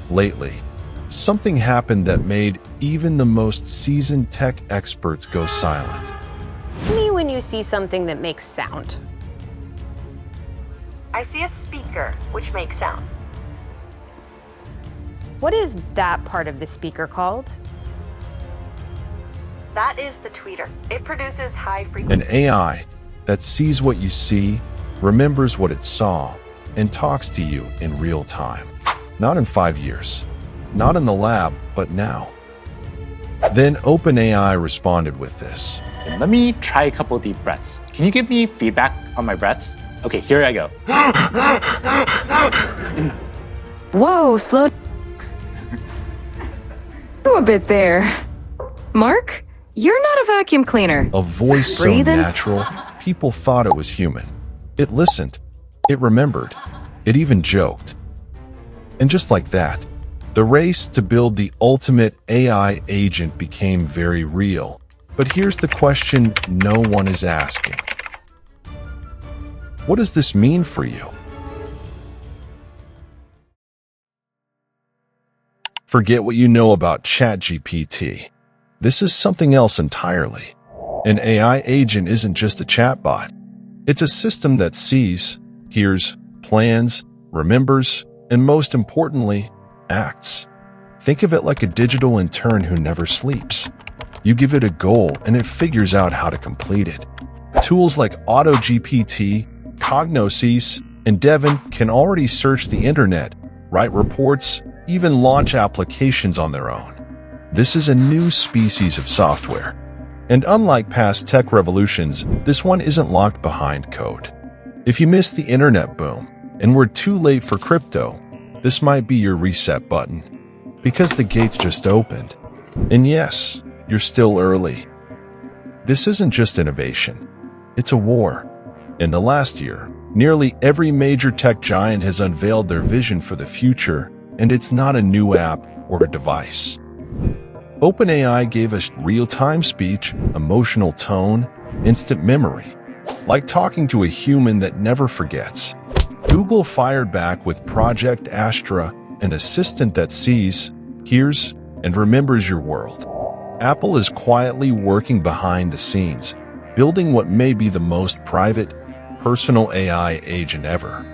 Lately, something happened that made even the most seasoned tech experts go silent. Tell me when you see something that makes sound. I see a speaker, which makes sound. What is that part of the speaker called? That is the tweeter. It produces high An frequency. AI that sees what you see, remembers what it saw, and talks to you in real time. Not in 5 years. Not in the lab, but now. Then OpenAI responded with this. Let me try a couple deep breaths. Can you give me feedback on my breaths? Okay, here I go. Whoa, slow a bit there. Mark, you're not a vacuum cleaner. A voice so Breathe in. natural, people thought it was human. It listened. It remembered. It even joked. And just like that, the race to build the ultimate AI agent became very real. But here's the question no one is asking. What does this mean for you? Forget what you know about ChatGPT. This is something else entirely. An AI agent isn't just a chatbot. It's a system that sees, hears, plans, remembers, and most importantly, acts. Think of it like a digital intern who never sleeps. You give it a goal and it figures out how to complete it. Tools like AutoGPT, Cognosys, and Devon can already search the internet, write reports, even launch applications on their own. This is a new species of software. And unlike past tech revolutions, this one isn't locked behind code. If you missed the internet boom and were too late for crypto, this might be your reset button. Because the gates just opened. And yes, you're still early. This isn't just innovation. It's a war. In the last year, nearly every major tech giant has unveiled their vision for the future, and it's not a new app or a device. OpenAI gave us real-time speech, emotional tone, instant memory, like talking to a human that never forgets. Google fired back with Project Astra, an assistant that sees, hears, and remembers your world. Apple is quietly working behind the scenes, building what may be the most private, personal AI agent ever.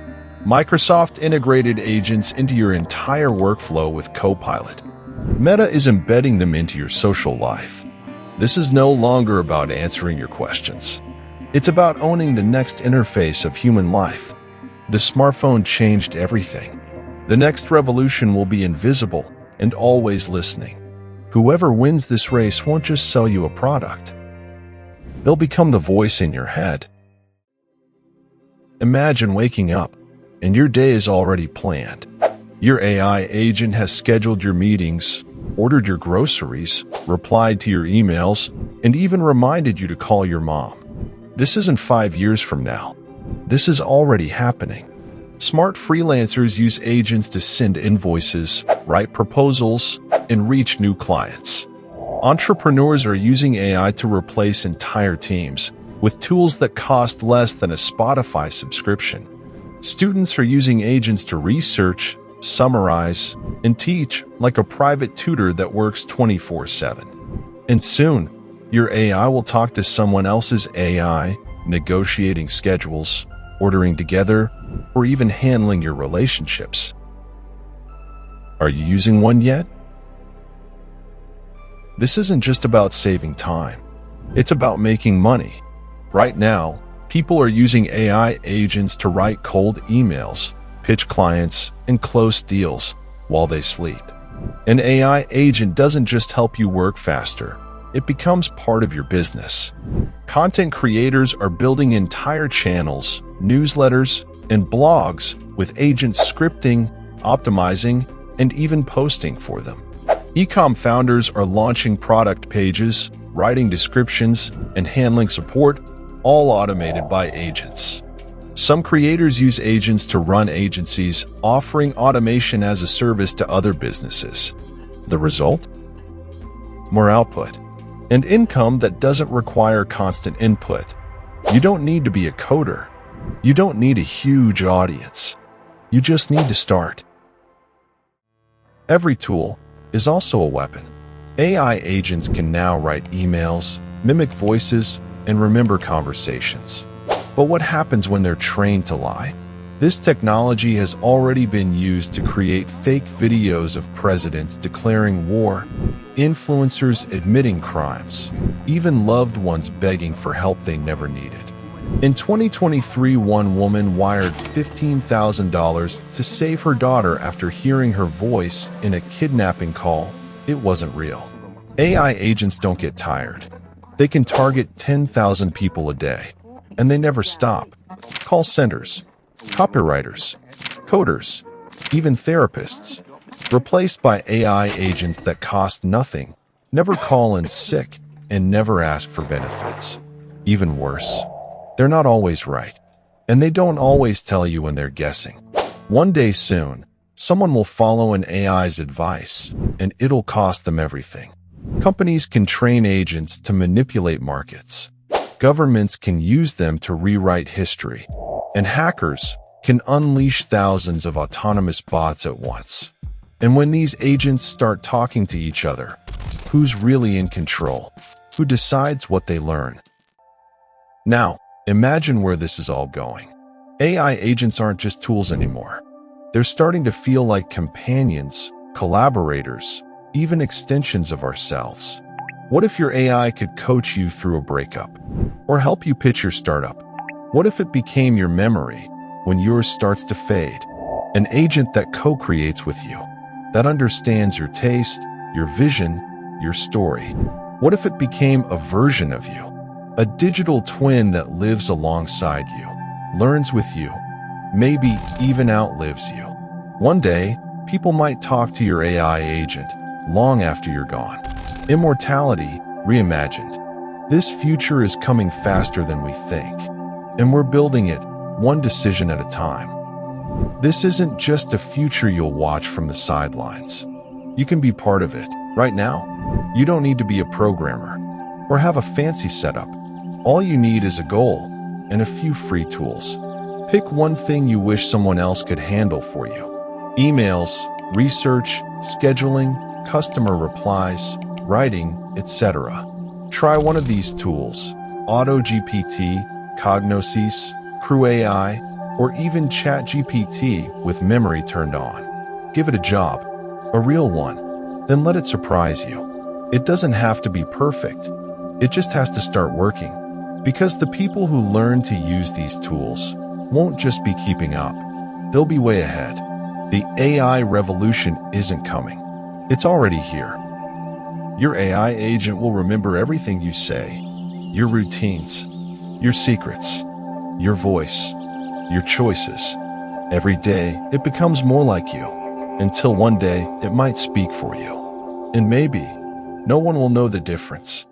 Microsoft integrated agents into your entire workflow with Copilot. Meta is embedding them into your social life. This is no longer about answering your questions. It's about owning the next interface of human life. The smartphone changed everything. The next revolution will be invisible and always listening. Whoever wins this race won't just sell you a product. They'll become the voice in your head. Imagine waking up and your day is already planned. Your AI agent has scheduled your meetings, ordered your groceries, replied to your emails, and even reminded you to call your mom. This isn't 5 years from now. This is already happening. Smart freelancers use agents to send invoices, write proposals, and reach new clients. Entrepreneurs are using AI to replace entire teams with tools that cost less than a Spotify subscription. Students are using agents to research, summarize, and teach like a private tutor that works 24/7. And soon, your AI will talk to someone else's AI, negotiating schedules, ordering together, or even handling your relationships. Are you using one yet? This isn't just about saving time. It's about making money. Right now, people are using AI agents to write cold emails, pitch clients, and close deals while they sleep. An AI agent doesn't just help you work faster. It becomes part of your business. Content creators are building entire channels, newsletters, and blogs with agents scripting, optimizing, and even posting for them. E-com founders are launching product pages, writing descriptions, and handling support, all automated by agents. Some creators use agents to run agencies, offering automation as a service to other businesses. The result? More output and income that doesn't require constant input. You don't need to be a coder. You don't need a huge audience. You just need to start. Every tool is also a weapon. AI agents can now write emails, mimic voices, and remember conversations. But what happens when they're trained to lie? This technology has already been used to create fake videos of presidents declaring war, influencers admitting crimes, even loved ones begging for help they never needed. In 2023, one woman wired $15,000 to save her daughter after hearing her voice in a kidnapping call. It wasn't real. AI agents don't get tired. They can target 10,000 people a day, and they never stop. Call centers, copywriters, coders, even therapists, replaced by AI agents that cost nothing, never call in sick, and never ask for benefits. Even worse, they're not always right, and they don't always tell you when they're guessing. One day soon, someone will follow an AI's advice, and it'll cost them everything. Companies can train agents to manipulate markets. Governments can use them to rewrite history, and hackers can unleash thousands of autonomous bots at once. And when these agents start talking to each other, who's really in control? Who decides what they learn? Now, imagine where this is all going. AI agents aren't just tools anymore. They're starting to feel like companions, collaborators, even extensions of ourselves. What if your AI could coach you through a breakup or help you pitch your startup? What if it became your memory when yours starts to fade? An agent that co-creates with you, that understands your taste, your vision, your story. What if it became a version of you? A digital twin that lives alongside you, learns with you, maybe even outlives you. One day, people might talk to your AI agent long after you're gone. Immortality reimagined. This future is coming faster than we think, and we're building it one decision at a time. This isn't just a future you'll watch from the sidelines. You can be part of it right now. You don't need to be a programmer or have a fancy setup. All you need is a goal and a few free tools. Pick one thing you wish someone else could handle for you. Emails, research, scheduling, customer replies, writing, etc. Try one of these tools: AutoGPT, Cognosys, Crew AI, or even ChatGPT with memory turned on. Give it a job, a real one, then let it surprise you. It doesn't have to be perfect. It just has to start working. Because the people who learn to use these tools won't just be keeping up. They'll be way ahead. The AI revolution isn't coming. It's already here. Your AI agent will remember everything you say, your routines, your secrets, your voice, your choices. Every day, it becomes more like you, until one day it might speak for you. And maybe no one will know the difference.